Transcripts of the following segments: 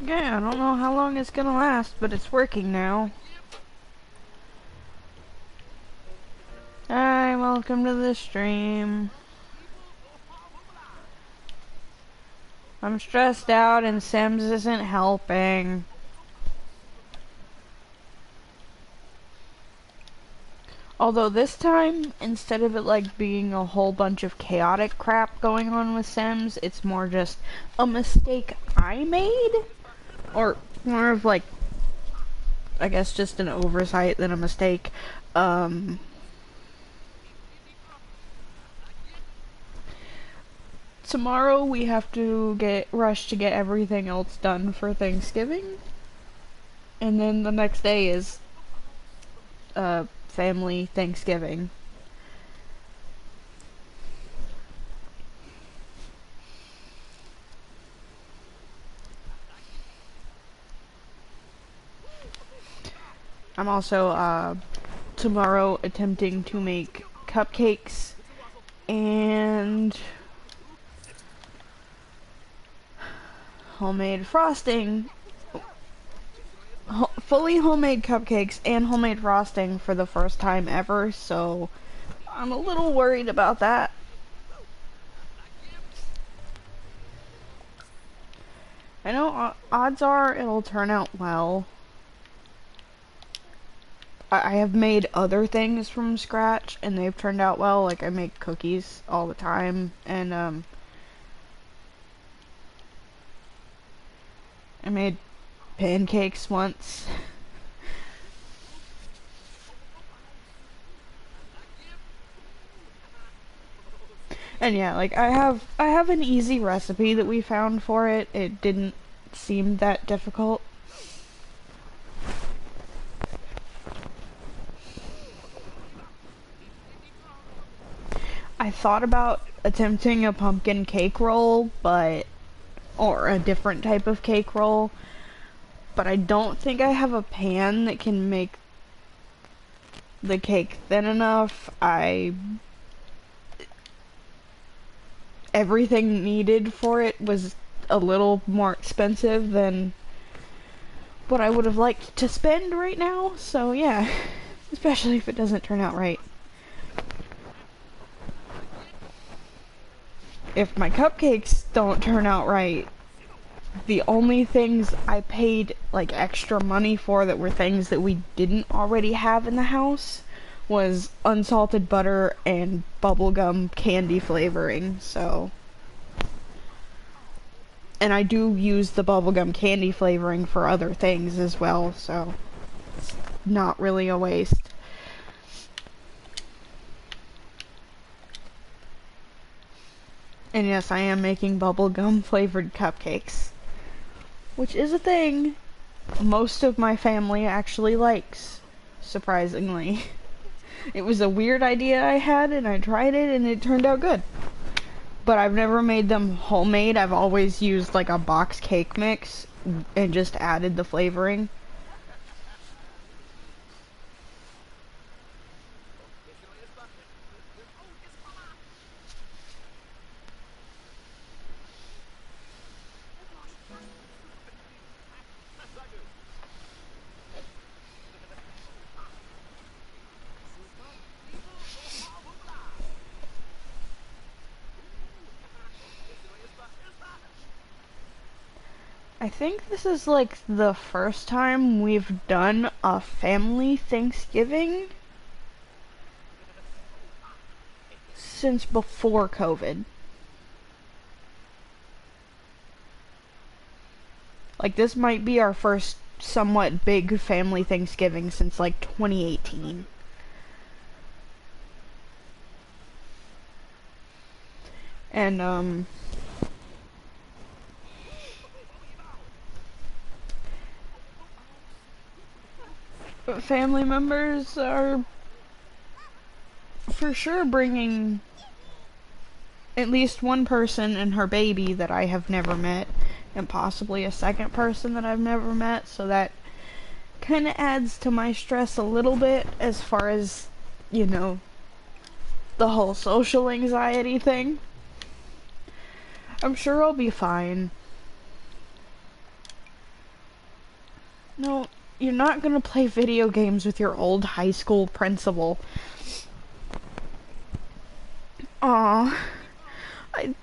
Yeah, I don't know how long it's gonna last, but it's working now. Hi, welcome to the stream. I'm stressed out and Sims isn't helping. Although this time, instead of it like being a whole bunch of chaotic crap going on with Sims, it's more just a mistake I made? Or more of like, I guess just an oversight than a mistake. Tomorrow we have to rush to get everything else done for Thanksgiving. And then the next day is family Thanksgiving. I'm also tomorrow attempting to make cupcakes and homemade frosting. Fully homemade cupcakes and homemade frosting for the first time ever, so I'm a little worried about that. I know odds are it'll turn out well. I have made other things from scratch and they've turned out well. Like I make cookies all the time, and I made pancakes once. And yeah, like I have an easy recipe that we found for it. It didn't seem that difficult. I thought about attempting a pumpkin cake roll, or a different type of cake roll, but I don't think I have a pan that can make the cake thin enough. Everything needed for it was a little more expensive than what I would have liked to spend right now, so yeah, especially if it doesn't turn out right. If my cupcakes don't turn out right, the only things I paid like extra money for that were things that we didn't already have in the house was unsalted butter and bubblegum candy flavoring, so. And I do use the bubblegum candy flavoring for other things as well, so it's not really a waste. And yes, I am making bubblegum flavored cupcakes, which is a thing most of my family actually likes, surprisingly. It was a weird idea I had, and I tried it, and it turned out good. But I've never made them homemade. I've always used like a box cake mix and just added the flavoring. I think this is like the first time we've done a family Thanksgiving since before COVID. Like this might be our first somewhat big family Thanksgiving since like 2018. And family members are for sure bringing at least one person and her baby that I have never met, and possibly a second person that I've never met, so that kind of adds to my stress a little bit as far as, you know, the whole social anxiety thing. I'm sure I'll be fine. No, you're not gonna play video games with your old high school principal. Aw. I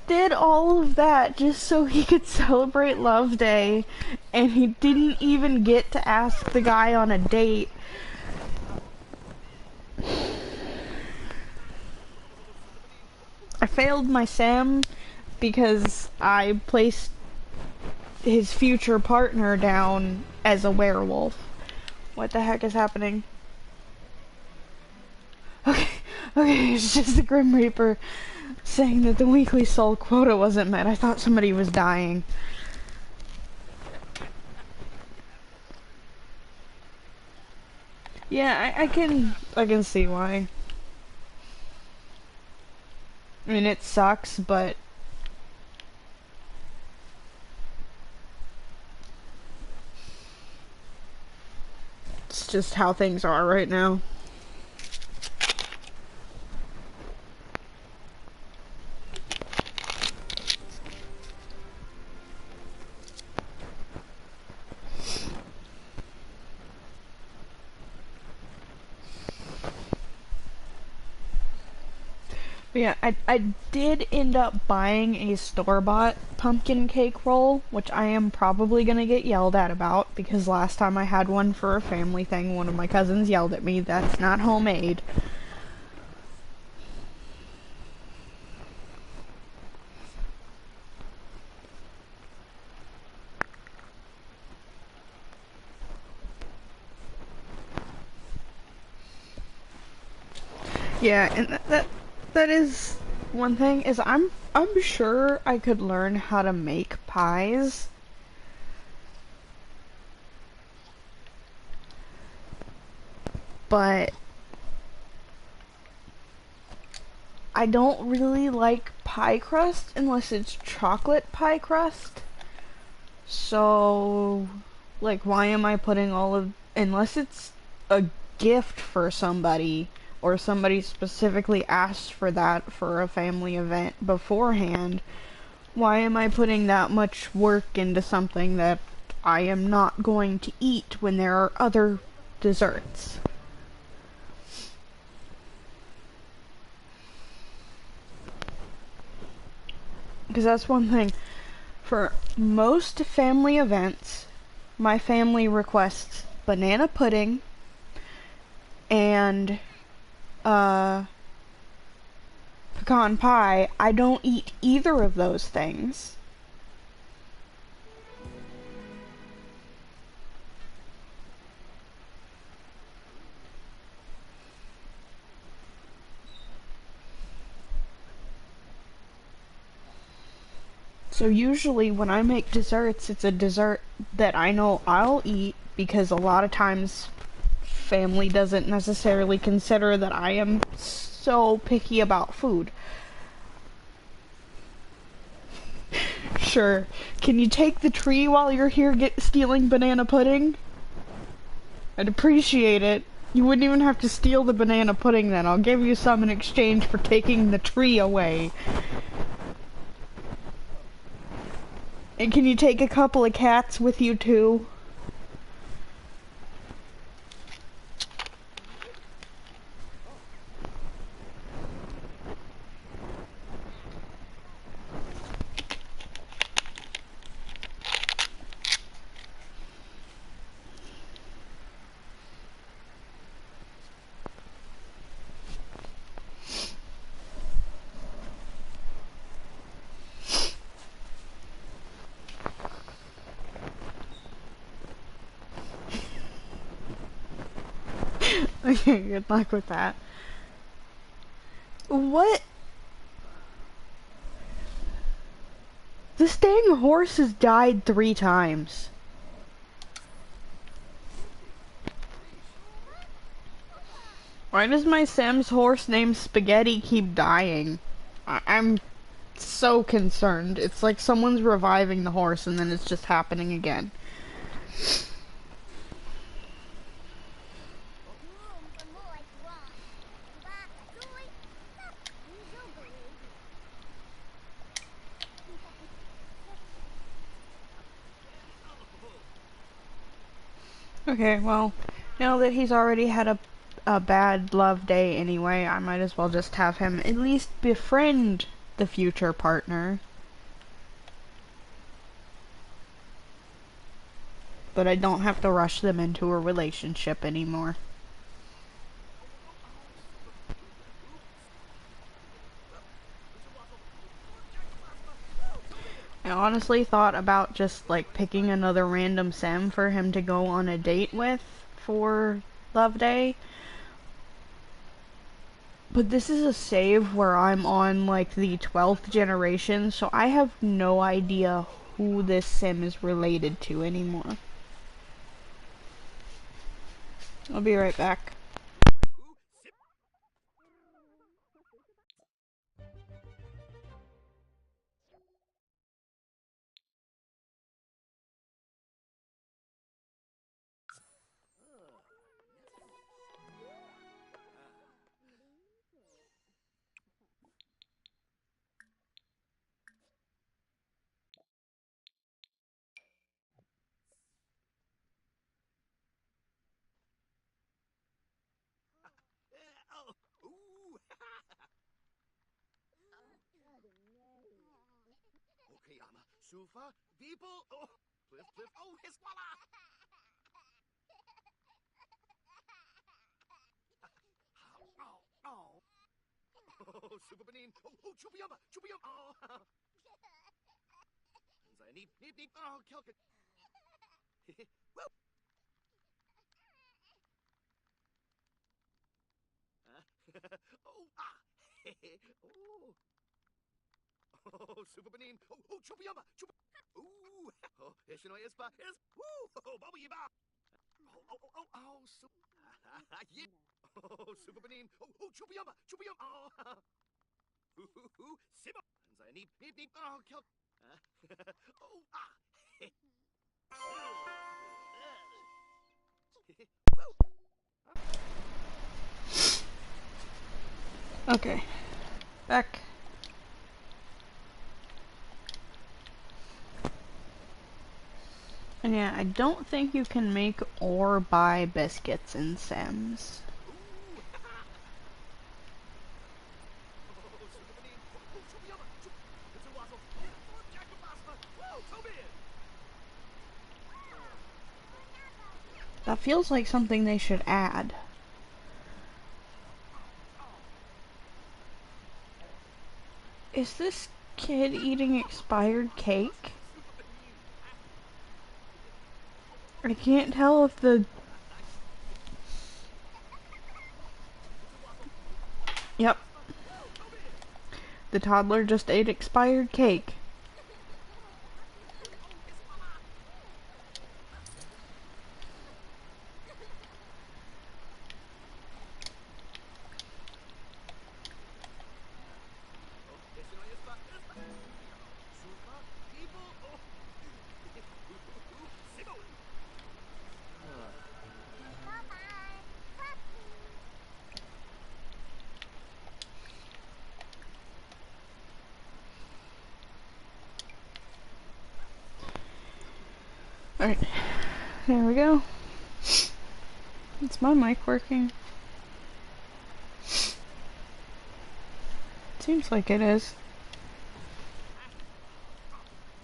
did all of that just so he could celebrate Love Day, and he didn't even get to ask the guy on a date. I failed my Sam because I placed his future partner down as a werewolf. What the heck is happening? Okay, okay, it's just the Grim Reaper saying that the weekly soul quota wasn't met. I thought somebody was dying. Yeah, I can see why. I mean, it sucks, but it's just how things are right now. But yeah, I did end up buying a store-bought pumpkin cake roll, which I am probably gonna get yelled at about, because last time I had one for a family thing, one of my cousins yelled at me, "That's not homemade." Yeah, and that is one thing, is I'm sure I could learn how to make pies, but I don't really like pie crust unless it's chocolate pie crust. So, like, why am I putting all of, unless it's a gift for somebody, or somebody specifically asked for that for a family event beforehand, why am I putting that much work into something that I am not going to eat when there are other desserts? Because that's one thing. For most family events, my family requests banana pudding and pecan pie. I don't eat either of those things. So usually when I make desserts, it's a dessert that I know I'll eat, because a lot of times family doesn't necessarily consider that I am so picky about food. Sure. Can you take the tree while you're here stealing banana pudding? I'd appreciate it. You wouldn't even have to steal the banana pudding then. I'll give you some in exchange for taking the tree away. And can you take a couple of cats with you too? Okay, good luck with that. What? This dang horse has died 3 times. Why does my Sam's horse named Spaghetti keep dying? I'm so concerned. It's like someone's reviving the horse and then it's just happening again. Okay, well, now that he's already had a bad love day anyway, I might as well just have him at least befriend the future partner. But I don't have to rush them into a relationship anymore. I honestly thought about just like picking another random sim for him to go on a date with for Love Day. But this is a save where I'm on like the 12th generation, so I have no idea who this sim is related to anymore. I'll be right back. Okayama, Sufa, people, oh, Pliff, Pliff, oh, Hiswala! Oh, Super Benin, oh, Chupiyama, Chupiyama, oh, Neep, Neep, Neep, oh, Kelka. Woo! Oh, ah, oh. Oh, Super Benin, oh, Chupiyama, Chup, ooh, oh, Ishino Ispa, is, woo, oh, Bubba Yiba. Oh, Super, yeah. Oh, Super Benin, oh, Chupiyama, Chupiyama, oh, Simba, Neep, Neep, Neep, oh, Kelka. Oh, ah. Okay, back. And yeah, I don't think you can make or buy biscuits in Sims. That feels like something they should add. Is this kid eating expired cake? I can't tell if the... Yep. The toddler just ate expired cake. Alright, there we go. Is my mic working? Seems like it is.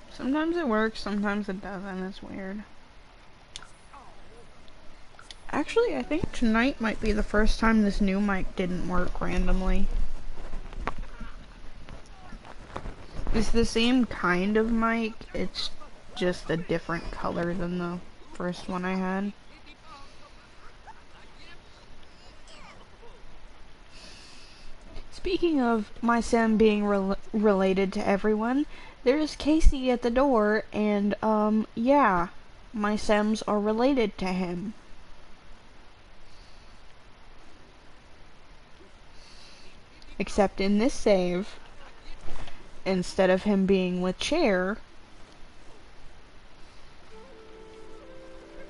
Sometimes it works, sometimes it doesn't. It's weird. Actually, I think tonight might be the first time this new mic didn't work randomly. It's the same kind of mic, it's just a different color than the first one I had. Speaking of my sim being related to everyone, there's Casey at the door, and yeah, my sims are related to him. Except in this save, instead of him being with Chair,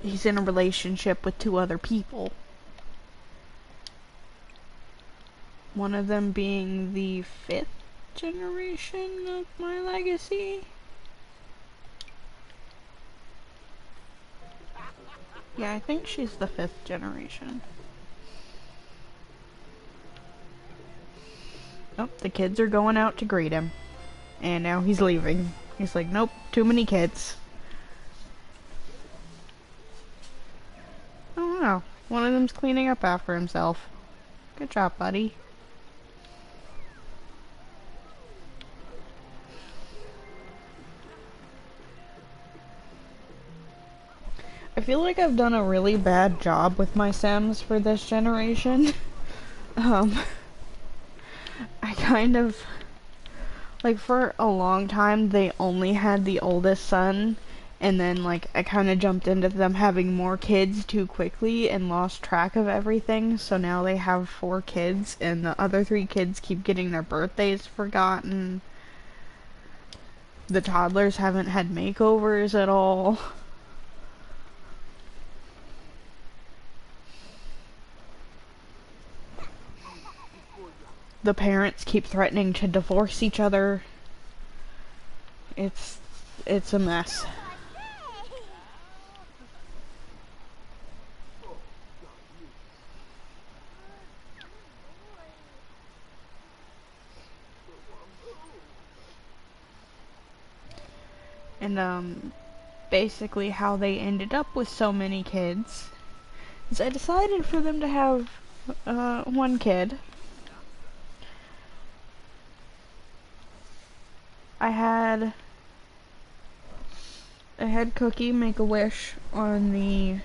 he's in a relationship with two other people. One of them being the 5th generation of my legacy. Yeah, I think she's the 5th generation. Oh, the kids are going out to greet him. And now he's leaving. He's like, nope, too many kids. Oh wow, one of them's cleaning up after himself. Good job, buddy. I feel like I've done a really bad job with my Sims for this generation. um, I kind of, like, for a long time, they only had the oldest son, and then, like, I kind of jumped into them having more kids too quickly and lost track of everything, so now they have 4 kids, and the other 3 kids keep getting their birthdays forgotten. The toddlers haven't had makeovers at all. The parents keep threatening to divorce each other. It's a mess. And basically how they ended up with so many kids is I decided for them to have one kid. I had Cookie make a wish on the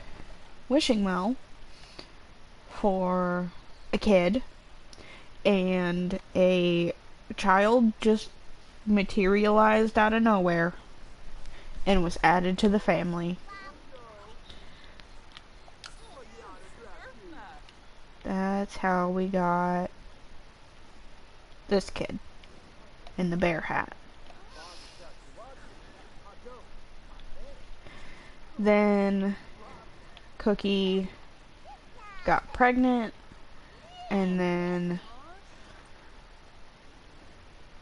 wishing well for a kid, and a child just materialized out of nowhere and was added to the family. That's how we got this kid in the bear hat. Then Cookie got pregnant, and then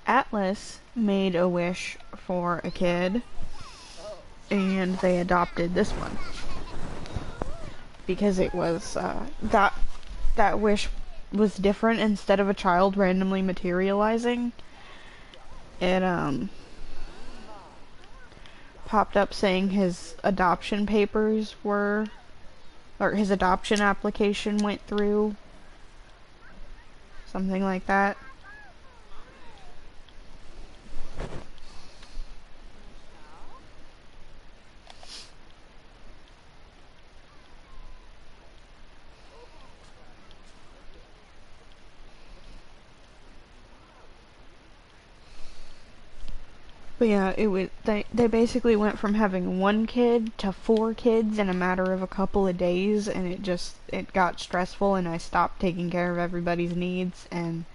Atlas made a wish for a kid, and they adopted this one because it was that wish was different. Instead of a child randomly materializing, it popped up saying his adoption papers were, or his adoption application went through, something like that. But yeah, it was they basically went from having 1 kid to 4 kids in a matter of a couple of days, and it got stressful, and I stopped taking care of everybody's needs and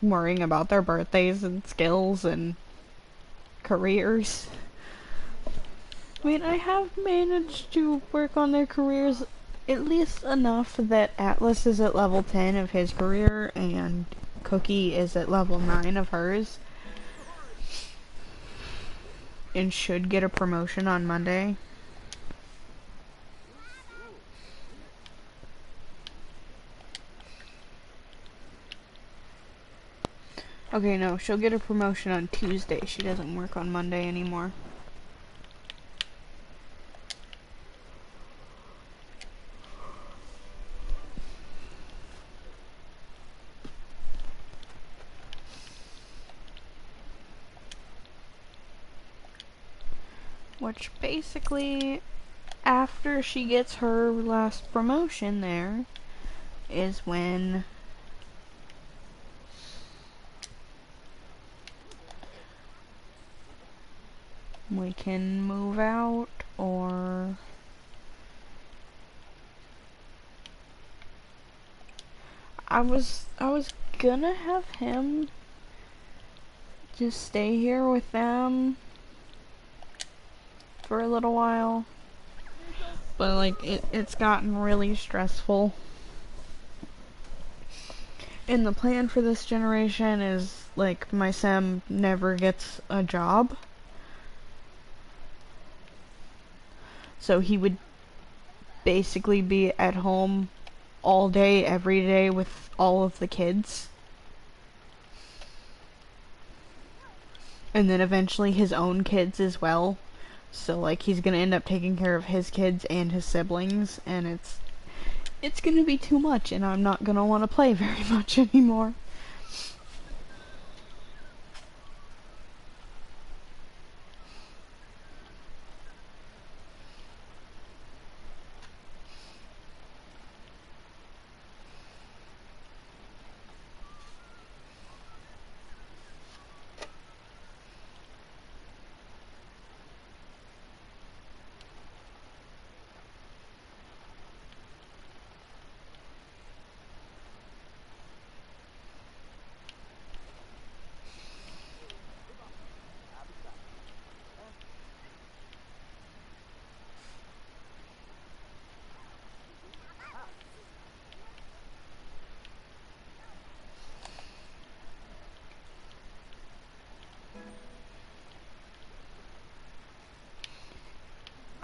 worrying about their birthdays and skills and careers. I mean, I have managed to work on their careers at least enough that Atlas is at level 10 of his career and Cookie is at level 9 of hers, and should get a promotion on Monday. Okay, no, she'll get a promotion on Tuesday. She doesn't work on Monday anymore. Which basically, after she gets her last promotion there, is when we can move out, or I was gonna have him just stay here with them for a little while, but like it's gotten really stressful. And the plan for this generation is like my Sim never gets a job, so he would basically be at home all day, every day with all of the kids. And then eventually his own kids as well. So like he's gonna end up taking care of his kids and his siblings, and it's gonna be too much, and I'm not gonna want to play very much anymore.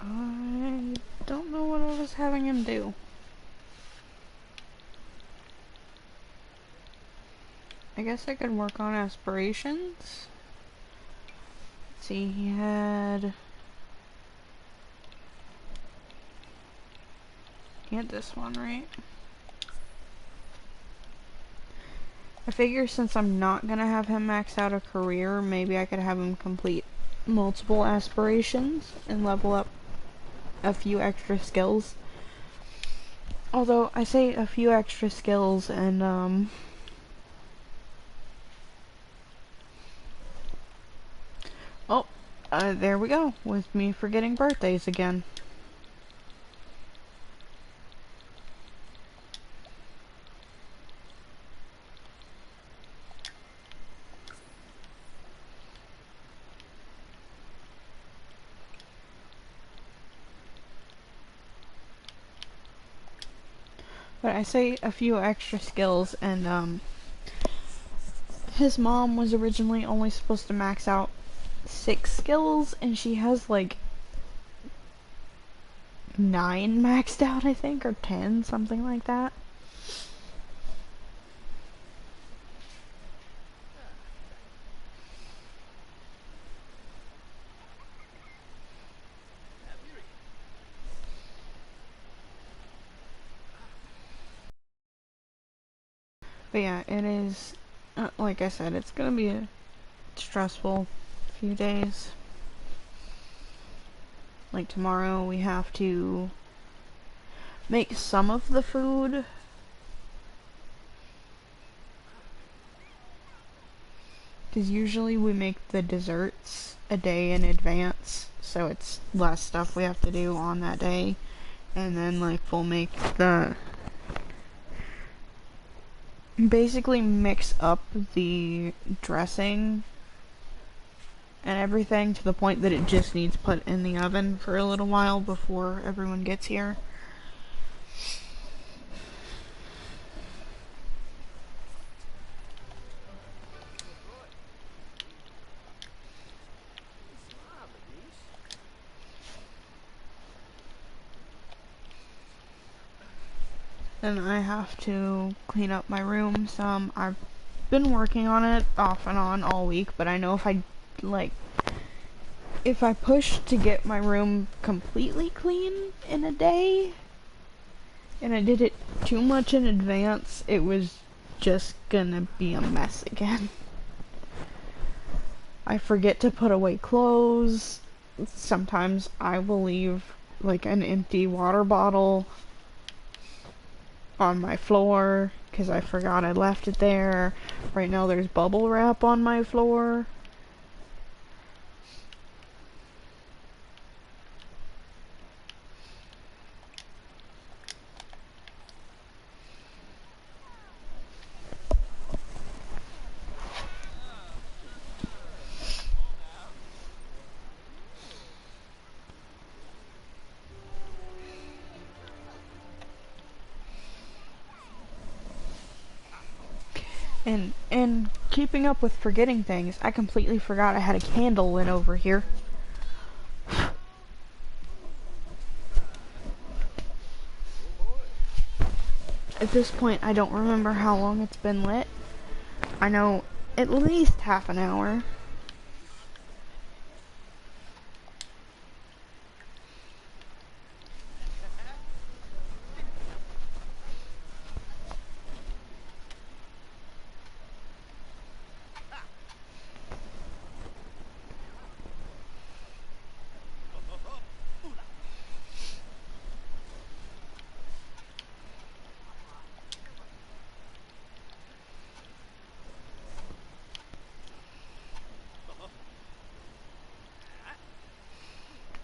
I don't know what I was having him do. I guess I could work on aspirations. Let's see, he had this one, right? I figure since I'm not gonna have him max out a career, maybe I could have him complete multiple aspirations and level up a few extra skills. Although, I say a few extra skills and, oh, there we go, with me forgetting birthdays again. But I say a few extra skills, and, his mom was originally only supposed to max out 6 skills, and she has, like, 9 maxed out, I think, or 10, something like that. But yeah, it is, like I said, it's gonna be a stressful few days. Like tomorrow we have to make some of the food. Because usually we make the desserts a day in advance, so it's less stuff we have to do on that day. And then like we'll make basically mix up the dressing and everything to the point that it just needs put in the oven for a little while before everyone gets here. And I have to clean up my room some. I've been working on it off and on all week, but I know if I push to get my room completely clean in a day, and I did it too much in advance, it was just gonna be a mess again. I forget to put away clothes. Sometimes I will leave like an empty water bottle on my floor because I forgot I left it there. Right now there's bubble wrap on my floor. And keeping up with forgetting things, I completely forgot I had a candle lit over here. At this point, I don't remember how long it's been lit. I know at least half an hour.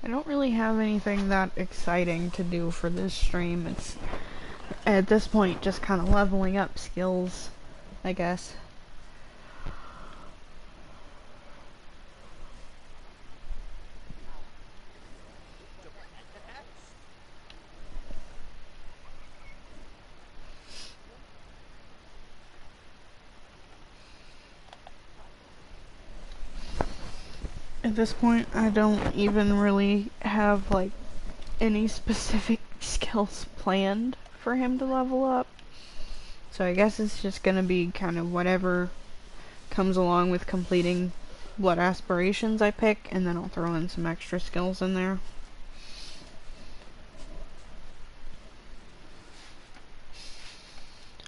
I don't really have anything that exciting to do for this stream. It's, at this point, just kind of leveling up skills, I guess. At this point, I don't even really have, like, any specific skills planned for him to level up. So I guess it's just gonna be kind of whatever comes along with completing what aspirations I pick, and then I'll throw in some extra skills in there.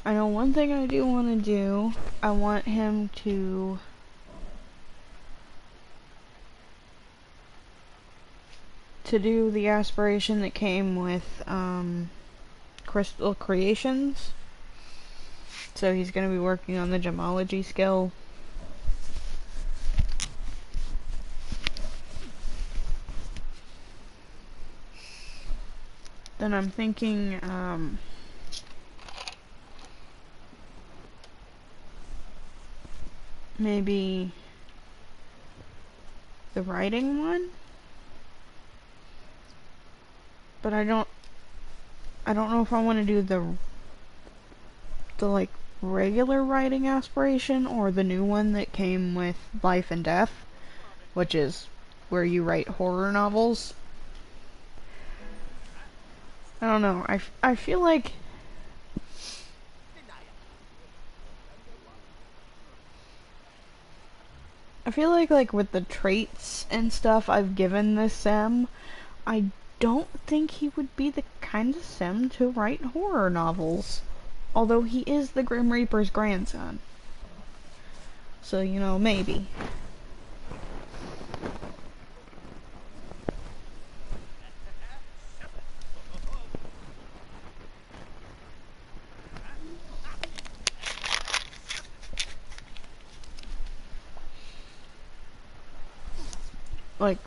I know one thing I do want to do, I want him to do the aspiration that came with Crystal Creations. So he's going to be working on the gemology skill. Then I'm thinking maybe the writing one? But I don't know if I want to do the like regular writing aspiration or the new one that came with Life and Death, which is where you write horror novels. I don't know. I feel like like with the traits and stuff I've given this Sem, I don't think he would be the kind of Sem to write horror novels. Although he is the Grim Reaper's grandson. So, you know, maybe. Like,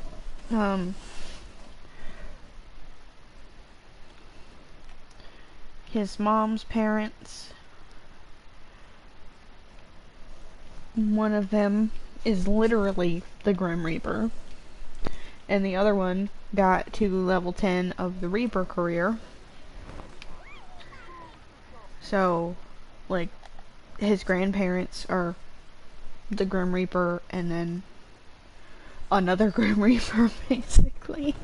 his mom's parents, one of them is literally the Grim Reaper, and the other one got to level 10 of the Reaper career. So, like, his grandparents are the Grim Reaper and then another Grim Reaper, basically.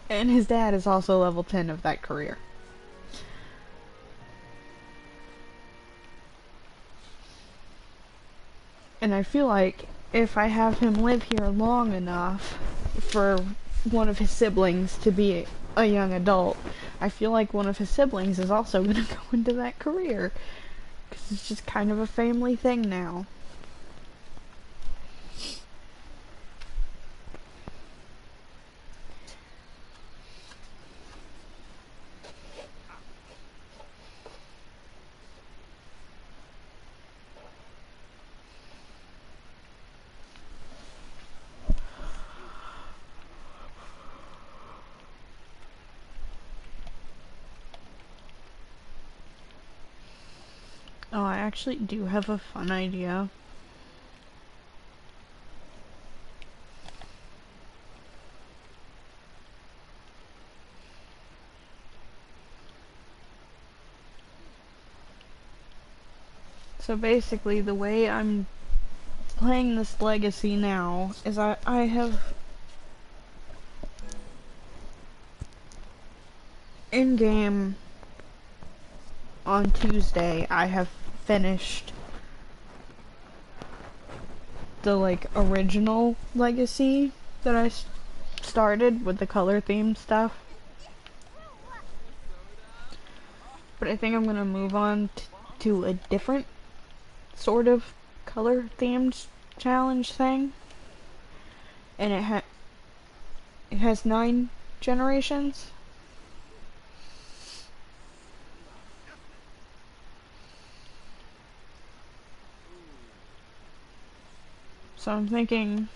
And his dad is also level 10 of that career. And I feel like if I have him live here long enough for one of his siblings to be a young adult, I feel like one of his siblings is also going to go into that career. Because it's just kind of a family thing now. Oh, I actually do have a fun idea. So basically, the way I'm playing this legacy now is I have in-game on Tuesday I have finished the like original Legacy that I started with the color theme stuff. But I think I'm gonna move on to a different sort of color themed challenge thing. And it has 9 generations. So I'm thinking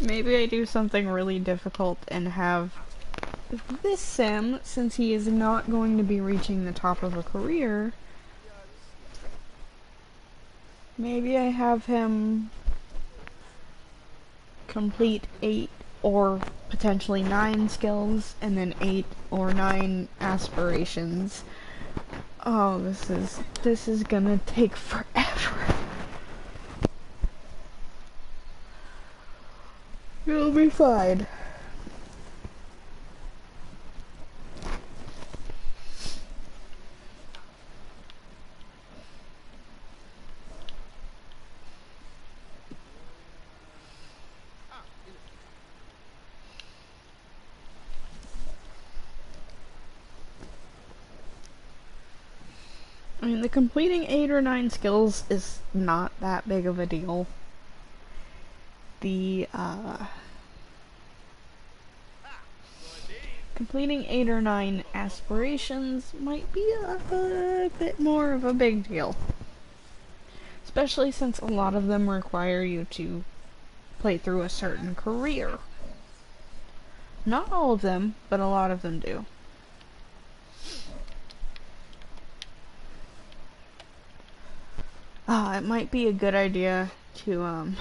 maybe I do something really difficult and have this sim, since he is not going to be reaching the top of a career, maybe I have him complete 8 or potentially 9 skills and then 8 or 9 aspirations. Oh, this is gonna take forever. It'll be fine. I mean, the completing 8 or 9 skills is not that big of a deal. The, completing 8 or 9 aspirations might be a bit more of a big deal. Especially since a lot of them require you to play through a certain career. Not all of them, but a lot of them do. It might be a good idea to,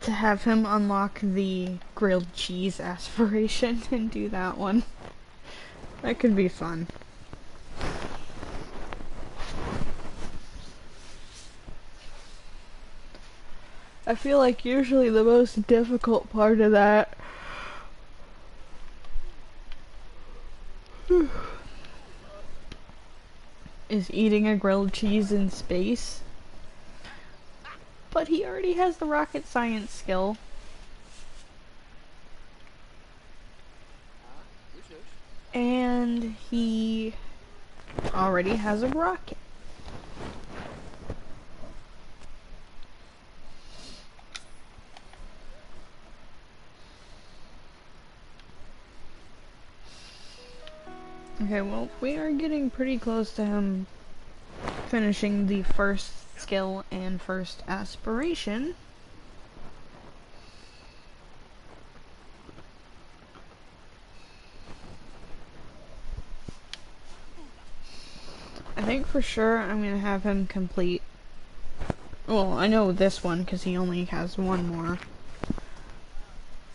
to have him unlock the grilled cheese aspiration and do that one. That could be fun. I feel like usually the most difficult part of that is eating a grilled cheese in space. But he already has the rocket science skill. And he already has a rocket. Okay, well, we are getting pretty close to him finishing the first skill and first aspiration. I think for sure I'm gonna have him complete. Well, I know this one because he only has one more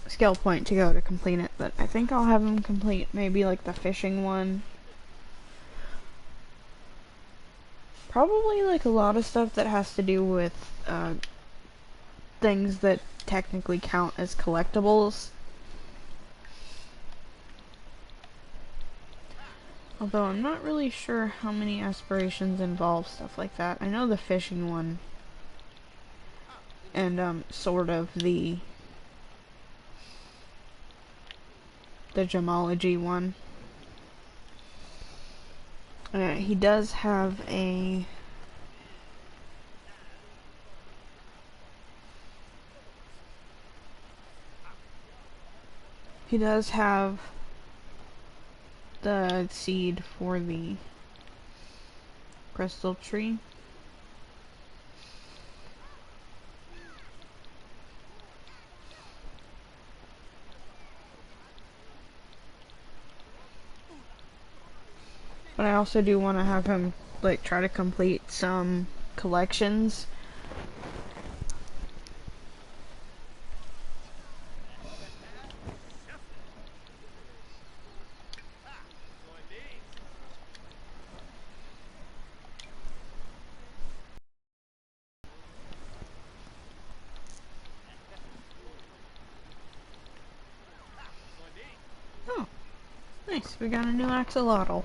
skill point to go to complete it, but I think I'll have him complete maybe like the fishing one. Probably like a lot of stuff that has to do with things that technically count as collectibles. Although I'm not really sure how many aspirations involve stuff like that. I know the fishing one and sort of the gemology one. He does have a the seed for the crystal tree. But I also do want to have him like try to complete some collections. Nice, we got a new axolotl.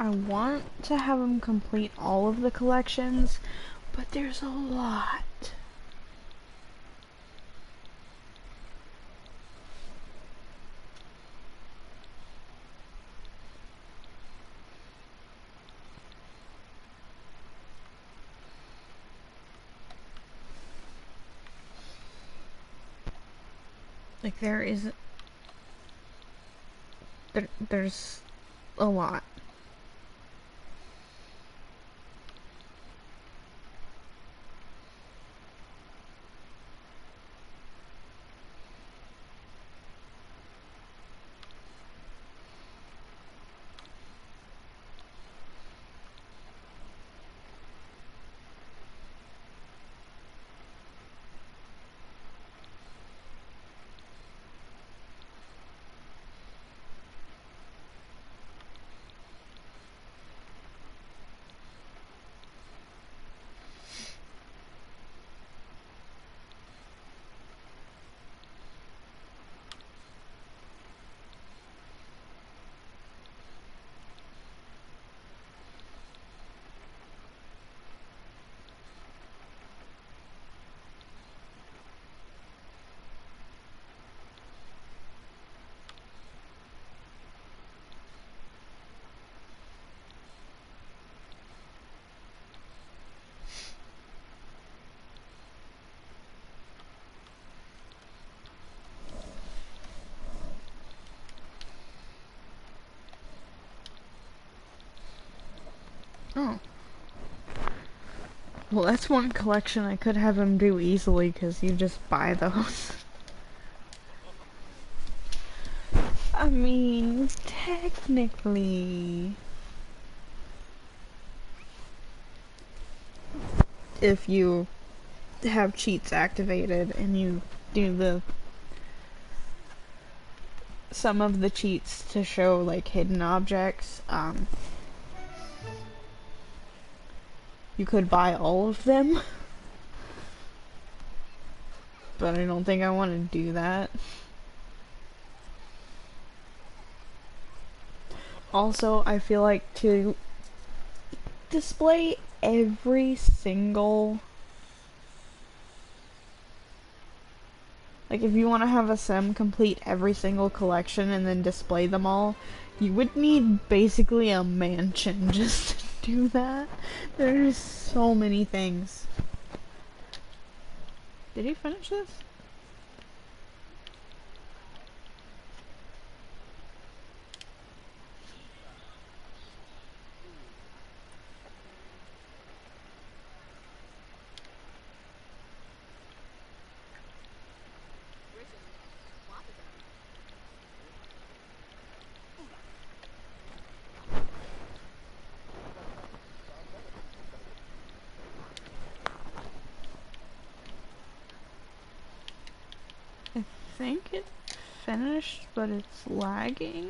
I want to have him complete all of the collections, but there's a lot. Like there's a lot. Oh. Well, that's one collection I could have him do easily, because you just buy those. I mean, technically, if you have cheats activated and you do some of the cheats to show like hidden objects, you could buy all of them, but I don't think I want to do that. Also, I feel like to display every single, like if you want to have a sim complete every single collection and then display them all, you would need basically a mansion just to do that. There's so many things. Did he finish this? I think it finished, but it's lagging.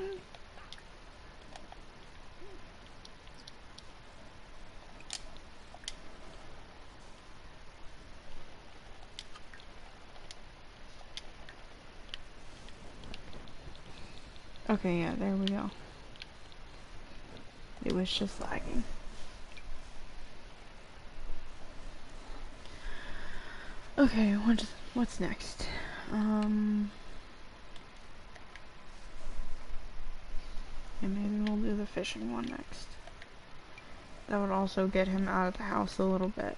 Okay, yeah, there we go. It was just lagging. Okay, what's next? And maybe we'll do the fishing one next. That would also get him out of the house a little bit.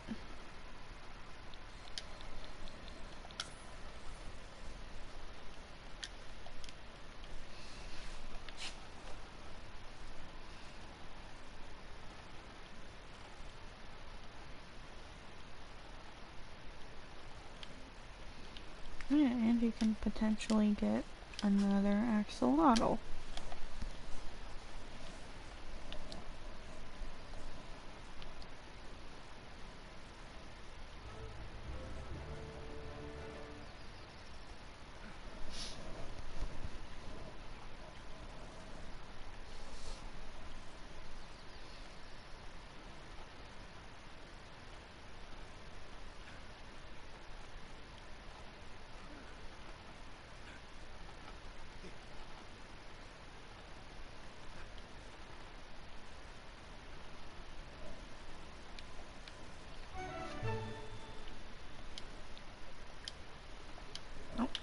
Yeah, and you can potentially get another axolotl.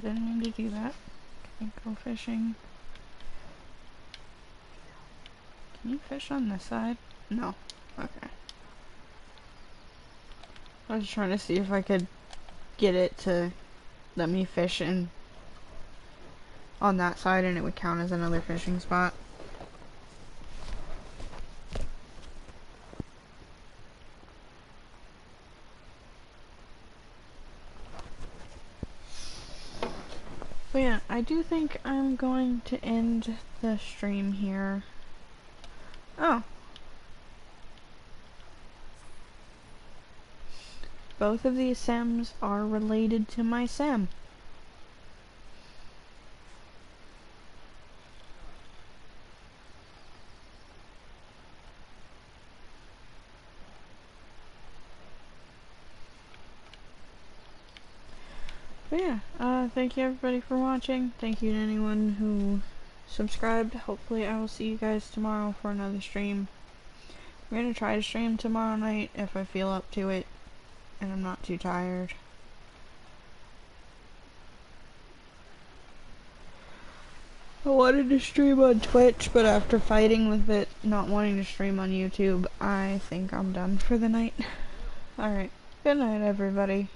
Didn't mean to do that. Okay, go fishing. Can you fish on this side? No. Okay. I was trying to see if I could get it to let me fish in on that side and it would count as another fishing spot. But yeah, I do think I'm going to end the stream here. Oh. Both of these Sims are related to my Sim. But yeah, thank you everybody for watching. Thank you to anyone who subscribed. Hopefully I will see you guys tomorrow for another stream. I'm gonna try to stream tomorrow night if I feel up to it and I'm not too tired. I wanted to stream on Twitch, but after fighting with it not wanting to stream on YouTube, I think I'm done for the night. Alright, good night everybody.